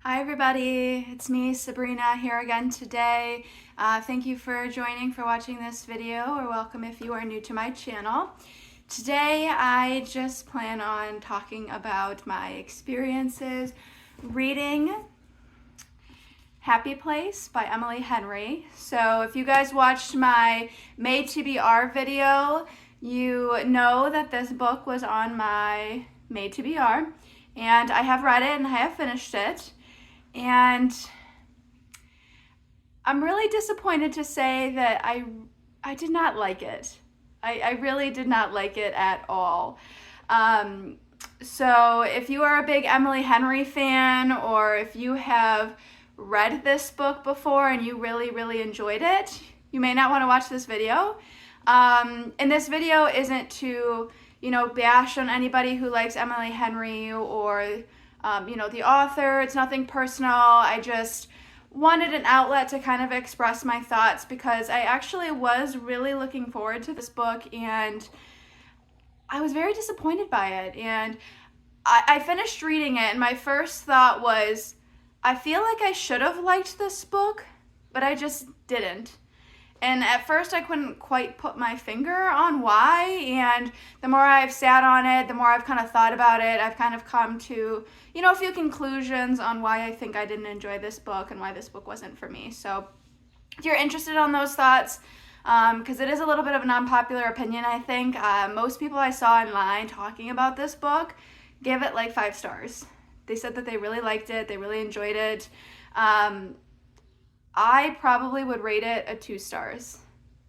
Hi everybody, it's me Sabrina here again today. Thank you for joining, for watching this video, or welcome if you are new to my channel. Today I just plan on talking about my experiences reading Happyplace by Emily Henry. So if you guys watched my Made to Be R video, you know that this book was on my Made to Be R, and I have read it and I have finished it. And I'm really disappointed to say that I did not like it. I really did not like it at all. So if you are a big Emily Henry fan, or if you have read this book before and you really enjoyed it, you may not want to watch this video. And this video isn't to, bash on anybody who likes Emily Henry or the author. It's nothing personal. I just wanted an outlet to kind of express my thoughts because I actually was really looking forward to this book and I was very disappointed by it. And I finished reading it and my first thought was, I feel like I should have liked this book, but I just didn't. And at first I couldn't quite put my finger on why, and the more I've sat on it, the more I've kind of thought about it, I've kind of come to, a few conclusions on why I think I didn't enjoy this book and why this book wasn't for me. So if you're interested on those thoughts, because it is a little bit of an unpopular opinion, I think, most people I saw online talking about this book gave it like 5 stars. They said that they really liked it, they really enjoyed it. I probably would rate it a 2 stars,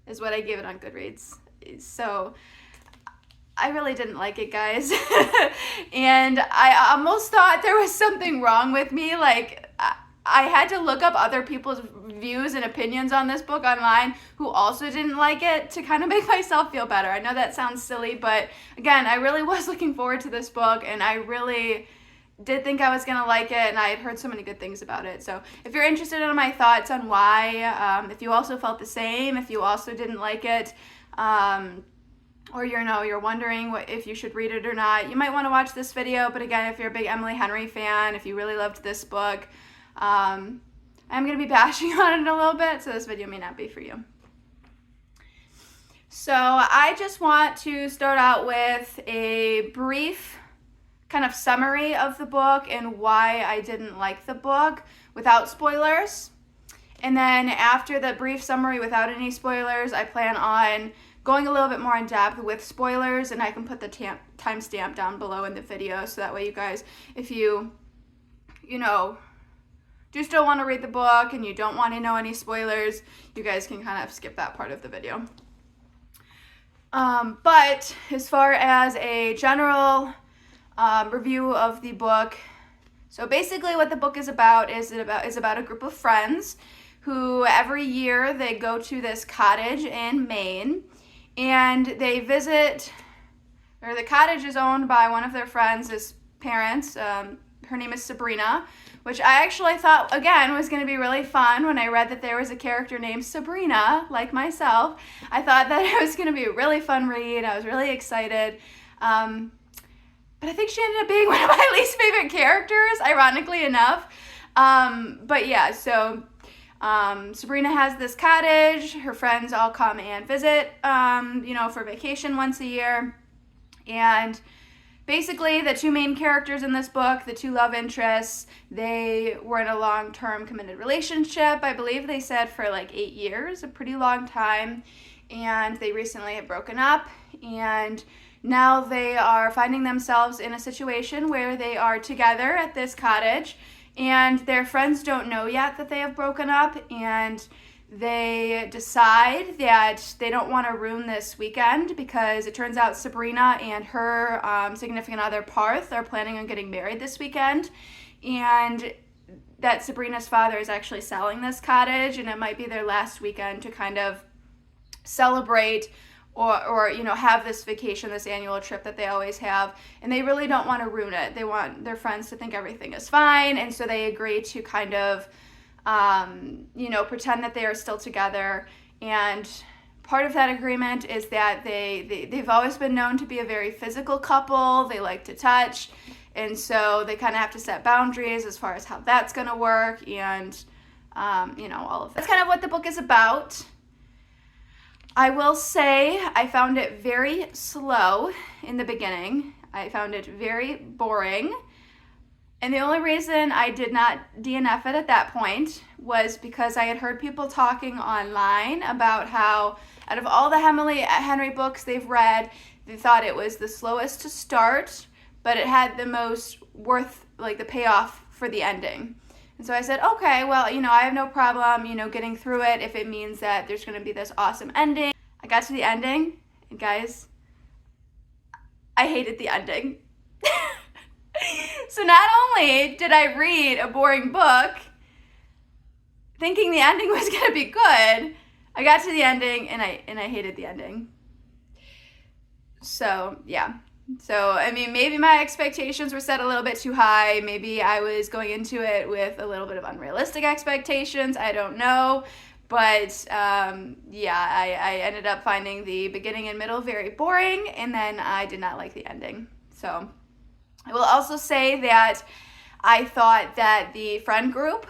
is what I gave it on Goodreads. So I really didn't like it, guys. And I almost thought there was something wrong with me. Like, I had to look up other people's views and opinions on this book online who also didn't like it to kind of make myself feel better. I know that sounds silly, but again, I really was looking forward to this book, and I really did think I was going to like it, and I had heard so many good things about it. So if you're interested in my thoughts on why, if you also felt the same, if you also didn't like it, or you're wondering if you should read it or not, you might want to watch this video. But again, if you're a big Emily Henry fan, if you really loved this book, I'm going to be bashing on it a little bit, so this video may not be for you. So I just want to start out with a brief kind of summary of the book and why I didn't like the book without spoilers. And then after the brief summary without any spoilers, I plan on going a little bit more in depth with spoilers, and I can put the timestamp down below in the video, so that way you guys, if you do still want to read the book and you don't want to know any spoilers, you guys can kind of skip that part of the video. But as far as a general review of the book, so basically what the book is about is about a group of friends who every year they go to this cottage in Maine, and they visit, or the cottage is owned by one of their friends' parents. Her name is Sabrina, which I actually thought, again, was going to be really fun when I read that there was a character named Sabrina, like myself. I thought that it was going to be a really fun read. I was really excited. But I think she ended up being one of my least favorite characters, ironically enough. But yeah, so Sabrina has this cottage. Her friends all come and visit, for vacation once a year. And basically, the 2 main characters in this book, the 2 love interests, they were in a long-term committed relationship. I believe they said for like 8 years, a pretty long time. And they recently have broken up, and now they are finding themselves in a situation where they are together at this cottage, and their friends don't know yet that they have broken up, and they decide that they don't want to ruin this weekend because it turns out Sabrina and her significant other Parth are planning on getting married this weekend, and that Sabrina's father is actually selling this cottage, and it might be their last weekend to kind of celebrate or have this vacation, this annual trip that they always have, and they really don't want to ruin it. They want their friends to think everything is fine, and so they agree to kind of, pretend that they are still together. And part of that agreement is that they've always been known to be a very physical couple. They like to touch, And so they kind of have to set boundaries as far as how that's going to work, and all of that. That's kind of what the book is about. I will say I found it very slow in the beginning. I found it very boring. And the only reason I did not DNF it at that point was because I had heard people talking online about how out of all the Emily Henry books they've read, they thought it was the slowest to start, but it had the most worth, like the payoff for the ending. And so I said, okay, well, I have no problem, getting through it if it means that there's going to be this awesome ending. I got to the ending, and guys, I hated the ending. So not only did I read a boring book thinking the ending was going to be good, I got to the ending and I hated the ending. So, yeah. So, I mean, maybe my expectations were set a little bit too high. Maybe I was going into it with a little bit of unrealistic expectations. I don't know. But, I ended up finding the beginning and middle very boring, and then I did not like the ending. So, I will also say that I thought that the friend group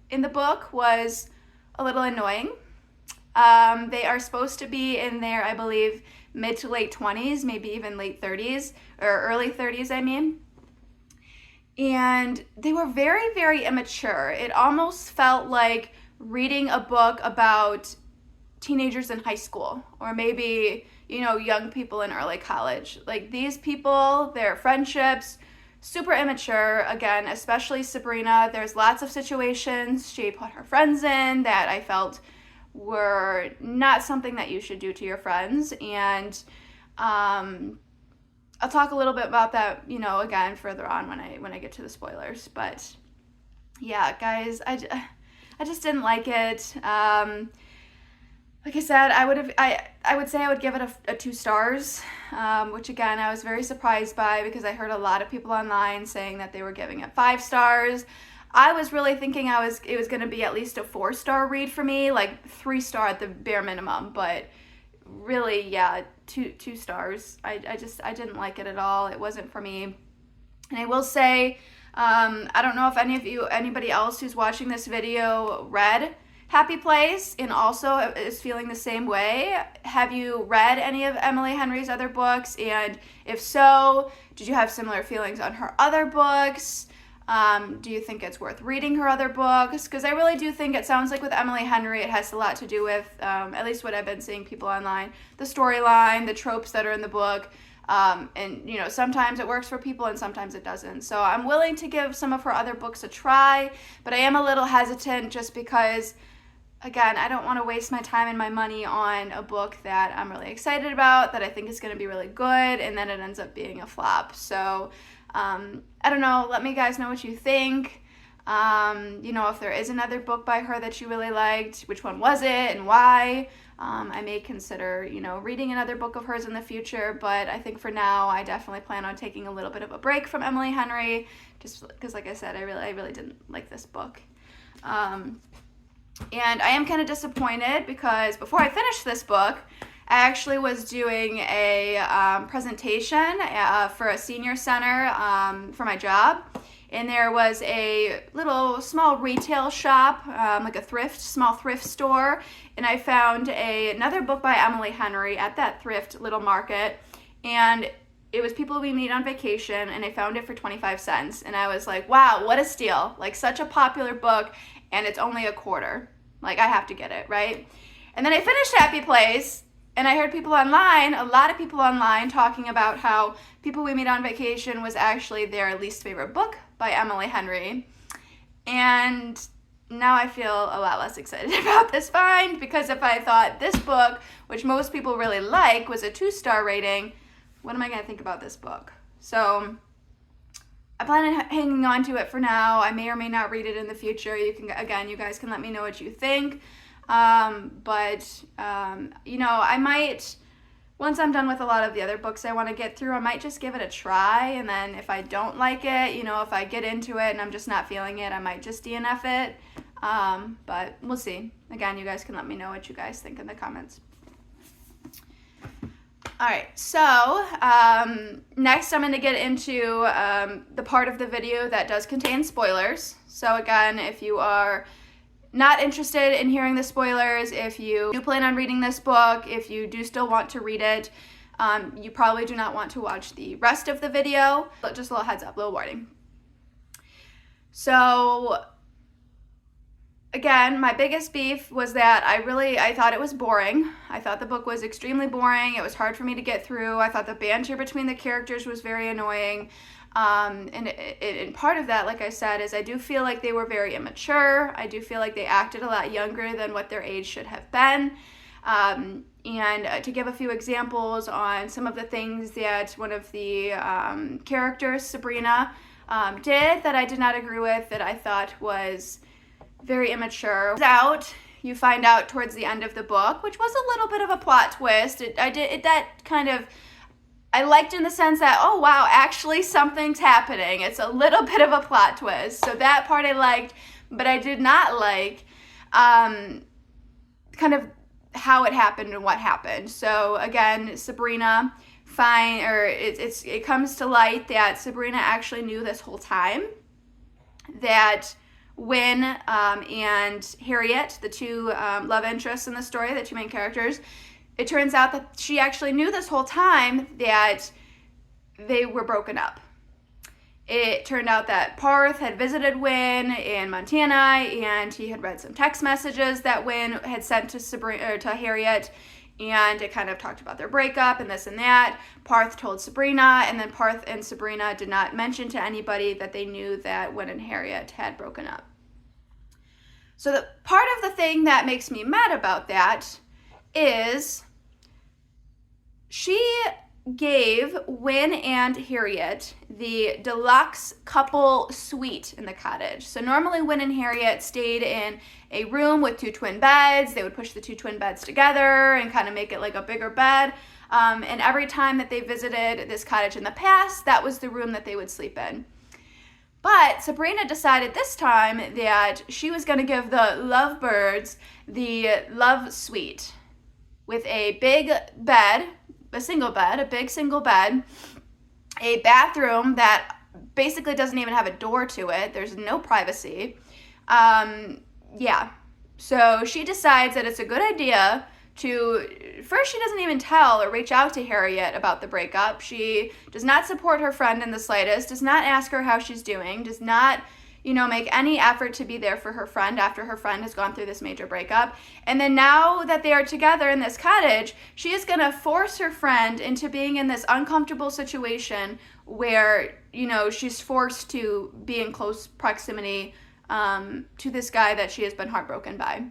in the book was a little annoying. They are supposed to be in their, I believe, mid to late 20s, maybe even late 30s, or early 30s, I mean. And they were very, very immature. It almost felt like reading a book about teenagers in high school, or maybe, young people in early college. Like, these people, their friendships, super immature. Again, especially Sabrina. There's lots of situations she put her friends in that I felt were not something that you should do to your friends. And I'll talk a little bit about that, again, further on when I get to the spoilers. But yeah, guys, I just didn't like it. Like I said, I would say I would give it a 2 stars, which again, I was very surprised by because I heard a lot of people online saying that they were giving it 5 stars. I was really thinking it was going to be at least a 4-star read for me, like 3-star at the bare minimum, but really, yeah, 2 stars. I didn't like it at all. It wasn't for me. And I will say, I don't know if anybody else who's watching this video read Happyplace and also is feeling the same way. Have you read any of Emily Henry's other books? And if so, did you have similar feelings on her other books? Do you think it's worth reading her other books? Because I really do think it sounds like with Emily Henry, it has a lot to do with, at least what I've been seeing people online, the storyline, the tropes that are in the book. And, sometimes it works for people and sometimes it doesn't. So I'm willing to give some of her other books a try, but I am a little hesitant just because, again, I don't want to waste my time and my money on a book that I'm really excited about, that I think is going to be really good, and then it ends up being a flop. So, I don't know. Let me guys know what you think. If there is another book by her that you really liked, which one was it and why? I may consider, reading another book of hers in the future, but I think for now, I definitely plan on taking a little bit of a break from Emily Henry, just because, like I said, I really didn't like this book. And I am kind of disappointed because before I finished this book, I actually was doing a presentation for a senior center for my job. And there was a little small retail shop, like a small thrift store. And I found another book by Emily Henry at that thrift little market. And it was People We Meet on Vacation, and I found it for 25 cents. And I was like, wow, what a steal. Like, such a popular book, and it's only $0.25. Like, I have to get it, right? And then I finished Happyplace, and I heard a lot of people online talking about how People We Meet on Vacation was actually their least favorite book by Emily Henry. And now I feel a lot less excited about this find, because if I thought this book, which most people really like, was a 2-star rating, what am I going to think about this book? So I plan on hanging on to it for now. I may or may not read it in the future. You guys can let me know what you think. I might, once I'm done with a lot of the other books I want to get through, I might just give it a try. And then if I don't like it, if I get into it and I'm just not feeling it, I might just DNF it. But we'll see. Again, you guys can let me know what you guys think in the comments. All right, so next I'm going to get into the part of the video that does contain spoilers. So again, if you are not interested in hearing the spoilers, if you do plan on reading this book, if you do still want to read it, you probably do not want to watch the rest of the video. But just a little heads up, a little warning. So again, my biggest beef was that I thought it was boring. I thought the book was extremely boring. It was hard for me to get through. I thought the banter between the characters was very annoying. And part of that, like I said, is I do feel like they were very immature. I do feel like they acted a lot younger than what their age should have been. And to give a few examples on some of the things that one of the characters, Sabrina, did that I did not agree with, that I thought was very immature. You find out towards the end of the book, which was a little bit of a plot twist. I liked in the sense that, oh wow, actually something's happening. It's a little bit of a plot twist. So that part I liked, but I did not like kind of how it happened and what happened. So again, Sabrina it comes to light that Sabrina actually knew this whole time that Wynn and Harriet, the two love interests in the story, the two main characters, it turns out that she actually knew this whole time that they were broken up. It turned out that Parth had visited Wynn in Montana, and he had read some text messages that Wynn had sent to Harriet, and it kind of talked about their breakup and this and that. Parth told Sabrina, and then Parth and Sabrina did not mention to anybody that they knew that Wynn and Harriet had broken up. So the part of the thing that makes me mad about that is she gave Wynn and Harriet the deluxe couple suite in the cottage. So normally Wynn and Harriet stayed in a room with two twin beds. They would push the two twin beds together and kind of make it like a bigger bed. And every time that they visited this cottage in the past, that was the room that they would sleep in. But Sabrina decided this time that she was going to give the lovebirds the love suite with a big bed, a big single bed, a bathroom that basically doesn't even have a door to it. There's no privacy. So she decides that it's a good idea first she doesn't even tell or reach out to Harriet about the breakup. She does not support her friend in the slightest, does not ask her how she's doing, does not, make any effort to be there for her friend after her friend has gone through this major breakup. And then now that they are together in this cottage, she is going to force her friend into being in this uncomfortable situation where, she's forced to be in close proximity to this guy that she has been heartbroken by.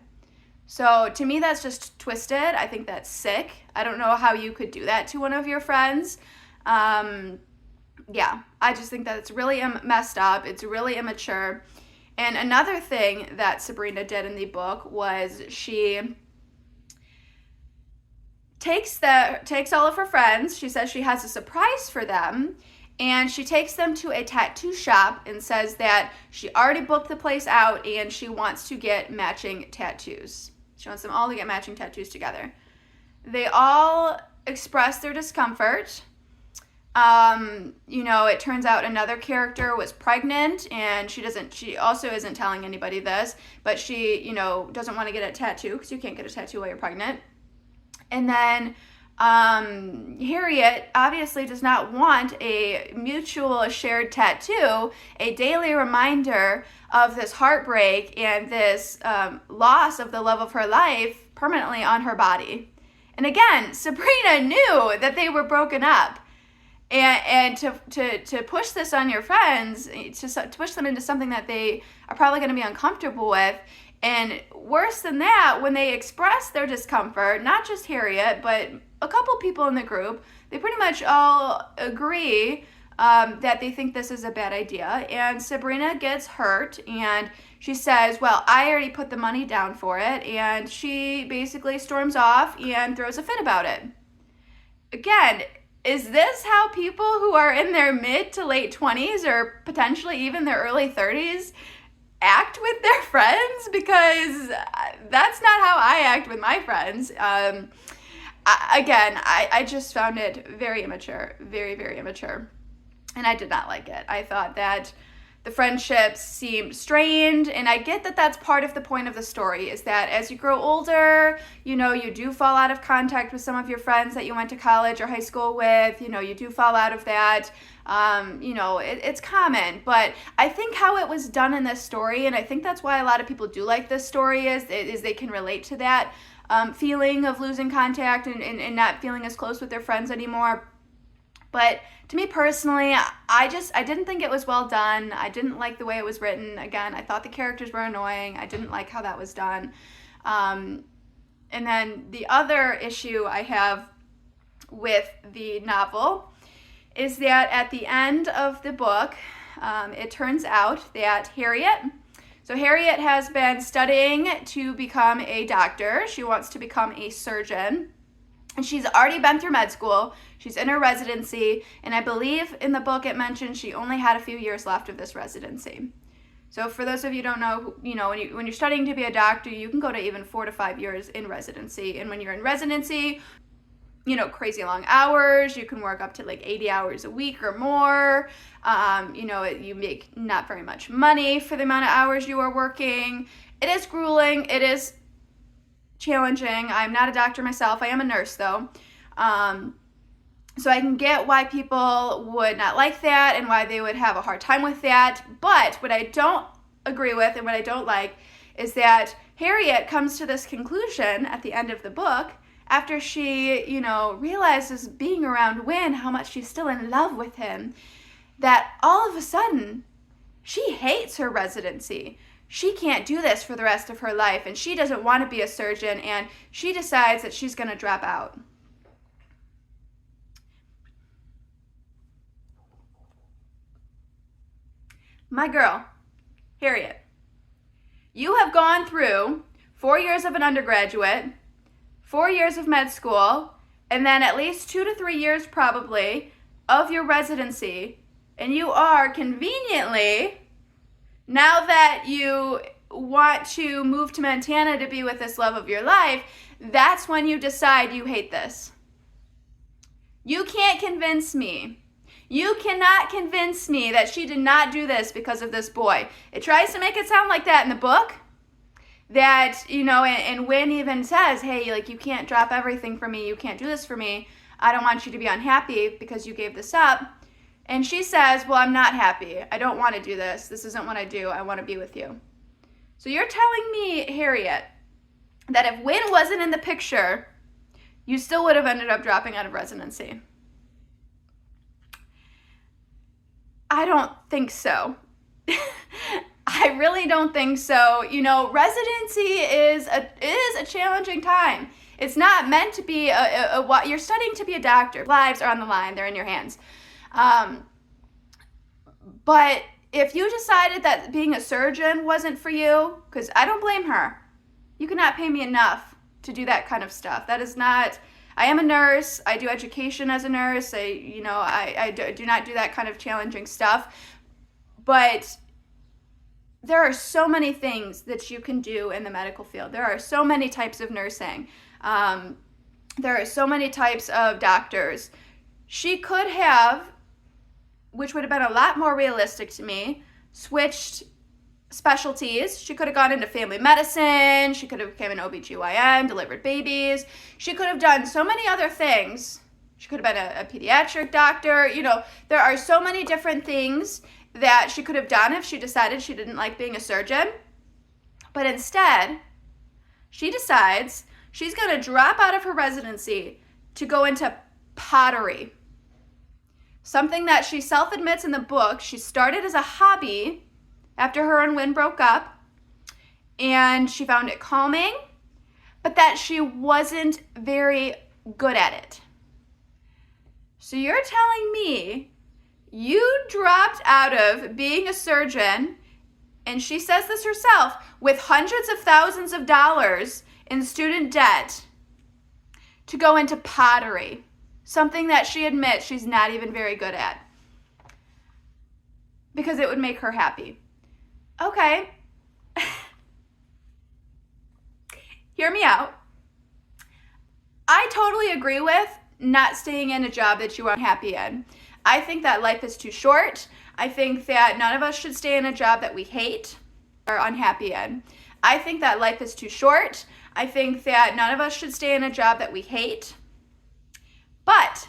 So to me, that's just twisted. I think that's sick. I don't know how you could do that to one of your friends. I just think that it's really messed up. It's really immature. And another thing that Sabrina did in the book was she takes all of her friends. She says she has a surprise for them. And she takes them to a tattoo shop and says that she already booked the place out and she wants to get matching tattoos. She wants them all to get matching tattoos together. They all express their discomfort. It turns out another character was pregnant, and she also isn't telling anybody this, but she, doesn't want to get a tattoo because you can't get a tattoo while you're pregnant. And then Harriet obviously does not want a mutual shared tattoo, a daily reminder of this heartbreak and this loss of the love of her life permanently on her body. And again, Sabrina knew that they were broken up. And to push this on your friends, to push them into something that they are probably going to be uncomfortable with. And worse than that, when they express their discomfort, not just Harriet, but a couple people in the group, they pretty much all agree that they think this is a bad idea. And Sabrina gets hurt, and she says, well, I already put the money down for it. And she basically storms off and throws a fit about it. Again, is this how people who are in their mid to late 20s or potentially even their early 30s act with their friends? Because that's not how I act with my friends. I just found it very immature, very, very immature. And I did not like it. I thought that the friendships seemed strained, and I get that that's part of the point of the story, is that as you grow older, you know, you do fall out of contact with some of your friends that you went to college or high school with, you know, you do fall out of that. You know, it's common, but I think how it was done in this story, and I think that's why a lot of people do like this story, is they can relate to that feeling of losing contact and not feeling as close with their friends anymore. But to me personally, I didn't think it was well done. I didn't like the way it was written. Again, I thought the characters were annoying. I didn't like how that was done. And then the other issue I have with the novel is that at the end of the book, it turns out that Harriet has been studying to become a doctor. She wants to become a surgeon. And she's already been through med school. She's in her residency. And I believe in the book it mentioned she only had a few years left of this residency. So for those of you who don't know, you know, when you're studying to be a doctor, you can go to even 4 to 5 years in residency. And when you're in residency, you know, crazy long hours. You can work up to like 80 hours a week or more. You know, you make not very much money for the amount of hours you are working. It is grueling. It is challenging. I'm not a doctor myself. I am a nurse though. So I can get why people would not like that and why they would have a hard time with that. But what I don't agree with and what I don't like is that Harriet comes to this conclusion at the end of the book after she, you know, realizes being around Win how much she's still in love with him, that all of a sudden she hates her residency. She can't do this for the rest of her life, and she doesn't want to be a surgeon, and she decides that she's going to drop out. My girl, Harriet, you have gone through 4 years of an undergraduate, 4 years of med school, and then at least 2 to 3 years probably of your residency, and you are conveniently, now that you want to move to Montana to be with this love of your life, that's when you decide you hate this. You can't convince me. You cannot convince me that she did not do this because of this boy. It tries to make it sound like that in the book. That, you know, and Win even says, hey, like, you can't drop everything for me. You can't do this for me. I don't want you to be unhappy because you gave this up. And she says, well, I'm not happy. I don't want to do this. This isn't what I do. I want to be with you. So you're telling me, Harriet, that if Win wasn't in the picture, you still would have ended up dropping out of residency? I don't think so. I really don't think so. You know, residency is a challenging time. It's not meant to be you're studying to be a doctor. Lives are on the line. They're in your hands. But if you decided that being a surgeon wasn't for you, because I don't blame her. You cannot pay me enough to do that kind of stuff. That is not... I am a nurse. I do education as a nurse. I do not do that kind of challenging stuff. But there are so many things that you can do in the medical field. There are so many types of nursing. There are so many types of doctors. She could have, which would have been a lot more realistic to me, switched specialties. She could have gone into family medicine. She could have become an OBGYN, delivered babies. She could have done so many other things. She could have been a pediatric doctor. You know, there are so many different things that she could have done if she decided she didn't like being a surgeon. But instead, she decides she's going to drop out of her residency to go into pottery. Something that she self-admits in the book she started as a hobby after her and Win broke up, and she found it calming, but that she wasn't very good at it. So you're telling me you dropped out of being a surgeon, and she says this herself, with hundreds of thousands of dollars in student debt, to go into pottery, something that she admits she's not even very good at, because it would make her happy. Okay. Hear me out. I totally agree with not staying in a job that you are unhappy in. I think that life is too short. I think that none of us should stay in a job that we hate or unhappy in. I think that life is too short. I think that none of us should stay in a job that we hate. But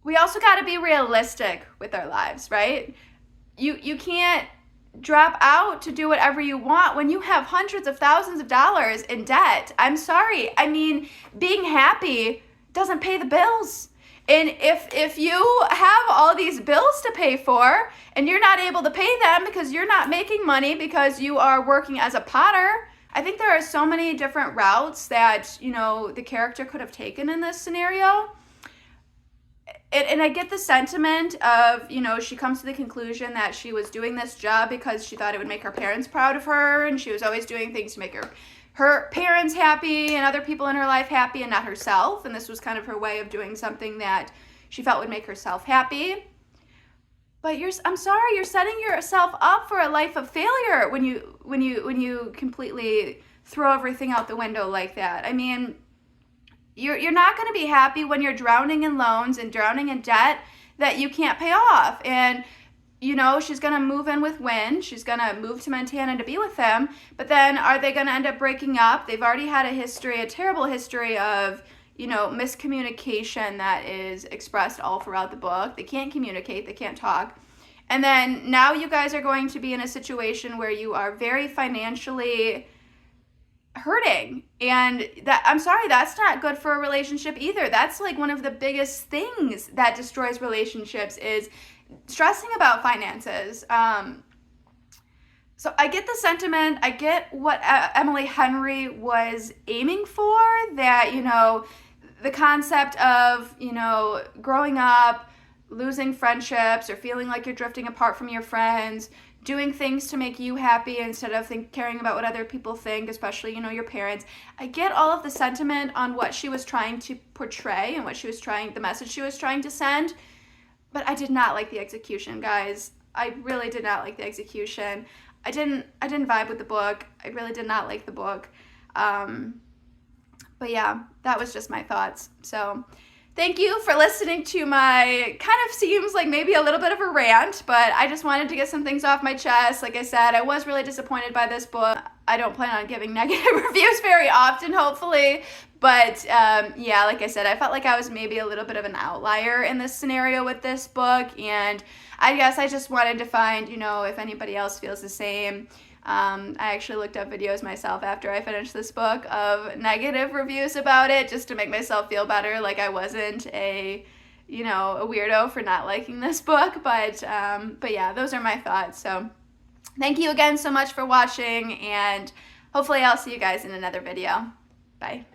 we also got to be realistic with our lives, right? You can't drop out to do whatever you want when you have hundreds of thousands of dollars in debt. I'm sorry. I mean, being happy doesn't pay the bills. And if you have all these bills to pay for and you're not able to pay them because you're not making money because you are working as a potter, I think there are so many different routes that, you know, the character could have taken in this scenario. And I get the sentiment of, you know, she comes to the conclusion that she was doing this job because she thought it would make her parents proud of her, and she was always doing things to make her parents happy and other people in her life happy and not herself. And this was kind of her way of doing something that she felt would make herself happy. But I'm sorry, you're setting yourself up for a life of failure when you completely throw everything out the window like that. I mean, you're not going to be happy when you're drowning in loans and drowning in debt that you can't pay off. And you know, she's going to move in with Wynn. She's going to move to Montana to be with him. But then are they going to end up breaking up? They've already had a terrible history of, you know, miscommunication that is expressed all throughout the book. They can't communicate. They can't talk. And then now you guys are going to be in a situation where you are very financially hurting. And that, I'm sorry, that's not good for a relationship either. That's like one of the biggest things that destroys relationships is stressing about finances. So I get the sentiment. I get what Emily Henry was aiming for, that, you know, the concept of, you know, growing up, losing friendships or feeling like you're drifting apart from your friends, doing things to make you happy instead of caring about what other people think, especially, you know, your parents. I get all of the sentiment on what she was trying to portray and the message she was trying to send. But I did not like the execution, guys. I really did not like the execution. I didn't vibe with the book. I really did not like the book. But yeah, that was just my thoughts. So thank you for listening to my kind of seems like maybe a little bit of a rant, but I just wanted to get some things off my chest. Like I said, I was really disappointed by this book. I don't plan on giving negative reviews very often, hopefully. But yeah, like I said, I felt like I was maybe a little bit of an outlier in this scenario with this book. And I guess I just wanted to find, you know, if anybody else feels the same. I actually looked up videos myself after I finished this book of negative reviews about it just to make myself feel better, like I wasn't a weirdo for not liking this book. But yeah, those are my thoughts. So thank you again so much for watching, and hopefully I'll see you guys in another video. Bye.